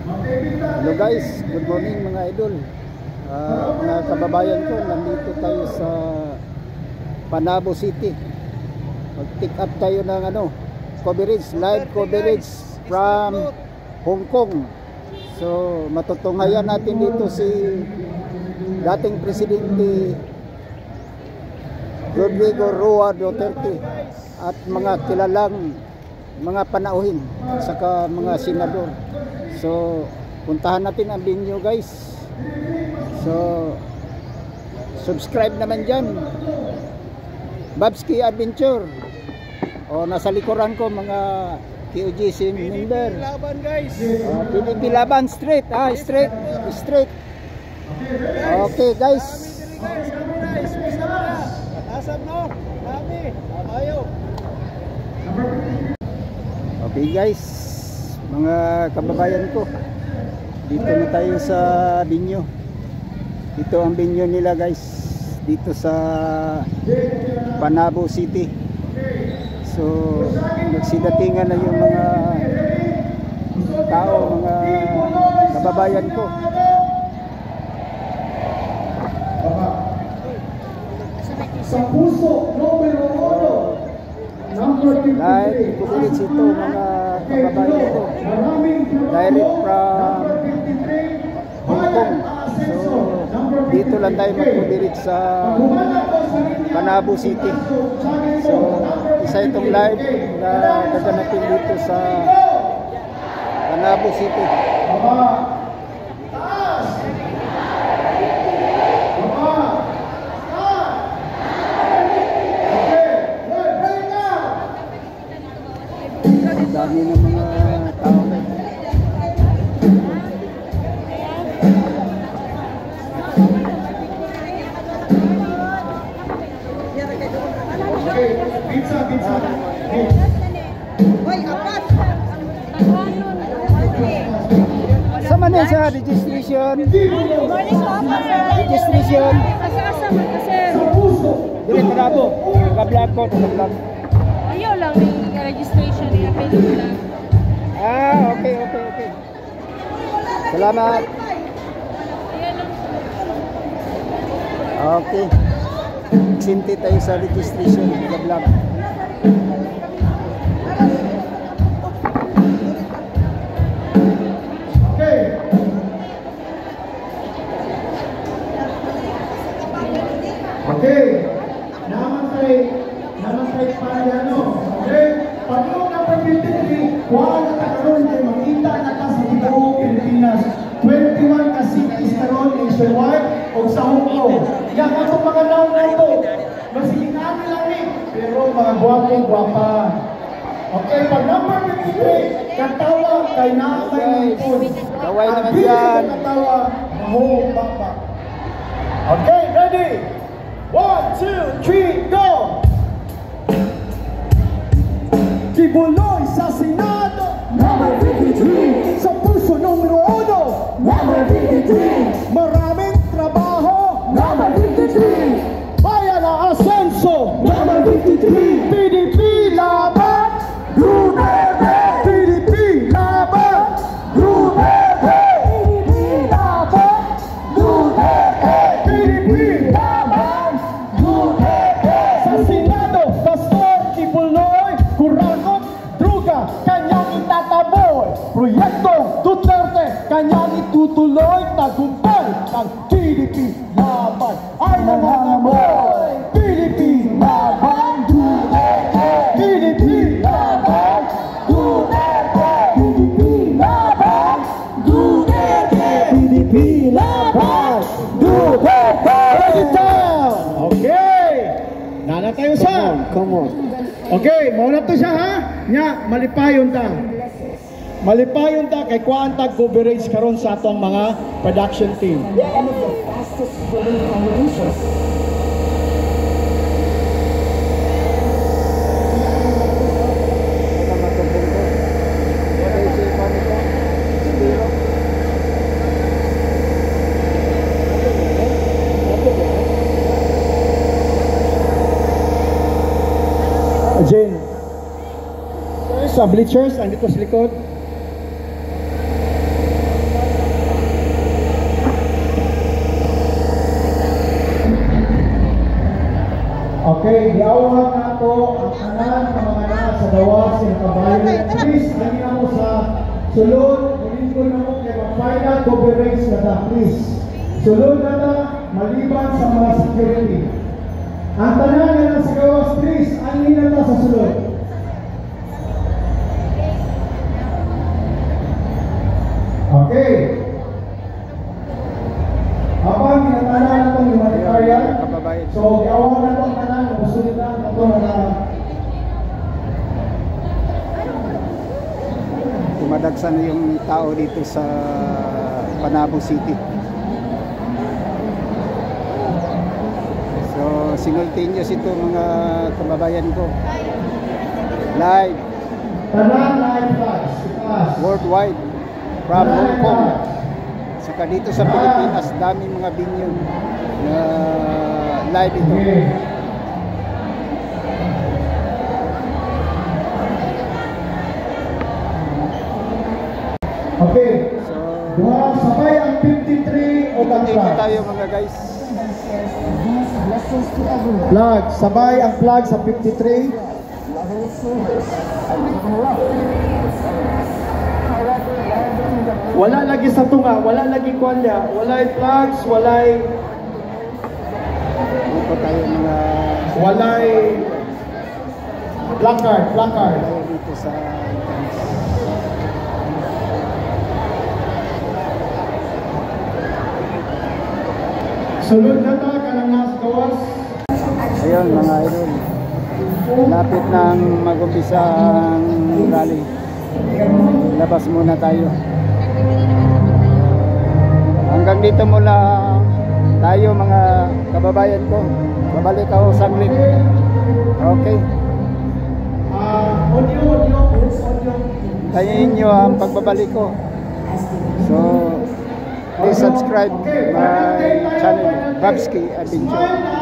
Hello guys, good morning mga idol. Mga kababayan ko, nandito tayo sa Panabo City. Mag-pick up tayo ng coverage, live coverage from Hong Kong. So matutunghayan natin dito si dating Presidente Rodrigo Roa Duterte at mga kilalang mga panauhin at saka mga senador. So puntahan natin ang venue guys. So subscribe naman dyan, Babski Adventure. O nasa likuran ko mga QGC member. PDP Laban guys. PDP Laban straight, straight. Okay guys. Asap no, kami, amayo. Okay guys, mga kababayan ko, dito na tayo sa venue. Ito ang venue nila guys, dito sa Panabo City. So nagsidatingan na yung mga tao, mga kababayan ko. Sa puso, numero 1, number 53. Live coverage ito mga kababayan ko, direct from Hong Kong. So dito lang tayo mag-coverage sa Panabo City. So isa itong live na gaganapin dito sa Panabo City. Dami ng mga tao. Sama na sa registration. Registration. Dili Panabo. Naka-vlog ko, naka-vlog. Ayaw lang yung registration niya, pwede lang. Okay. Salamat. Okay. Sinti tayo sa registration, naka-vlog. Okay, naman kay Pariano. Okay, pagkong number 53, kuha na karon kay makita na ta sa Tibuok, Pilipinas. 21 ka cities karon nationwide o sa Hong Kong. Yang atong mga naon na ito, masilingan lang ni, pero mga gwapa. Okay, pag number 53, katawa kay naamay nipon. Kaway naman dyan. Katawa, mahong bakbak. Okay, ready? 1, 2, 3, go! Kibuloy sa Senado, number 53. Sa puso, numero 1, number 53. Maraming trabaho, number 53. Bayan na asenso, number 53. PDP laban, Duterte. PDP laban, Duterte. PDP laban, Duterte. PDP laban, Duterte. Sa Senado, Pastor Kibuloy, kurangot, druga, kanyang itataboy. Proyektong Duterte, kanyang itutuloy. Tagumpay ng PDP laban ay nangangamoy. PDP laban, Duterte. PDP laban, Duterte. PDP laban, Duterte. PDP laban, Duterte. Okay, nana tayo sa. Come on. Okay, mauna to siya ha. Nya, malipayon ta. Malipayon ta kay kuantag coverage karon sa atong mga production team. Jane, sa bleachers, andito sa likod. gawas ng kabayo. Please, hindi na mo sa sulod, ulit ko na mo kay mag-final cover race na ta, please. Sulod na ta, maliban sa mga security. Ang tanan na sa gawas, please, hindi na ta sa sulod. Okay. Apang kinatala na itong humanitarian. So, gawa na itong tanan, musulit na itong Dumadagsan na yung tao dito sa Panabo City. So, simultaneous ito mga kababayan ko. Live. tanan live flags. Worldwide. From Hong Kong. Saka dito sa Pilipinas, dami mga binyon na live ito. Okay. So, Duha sabay ang 53 o dito flag. tayo mga guys. Flag, sabay ang flag sa 53. Wala lagi sa tunga, wala lagi kwanya, walay flags, walay Dito tayo mga placard. tayo dito sa Sulod na ta kanang nas gawas. ayun mga idol. Lapit nang mag-umpisa ang rally. Labas muna tayo. Hanggang dito muna tayo mga kababayan ko. Babalik ako saglit. Okay. Audio. Tayin nyo ang pagbabalik ko. So, please subscribe my channel, Babski Adventure.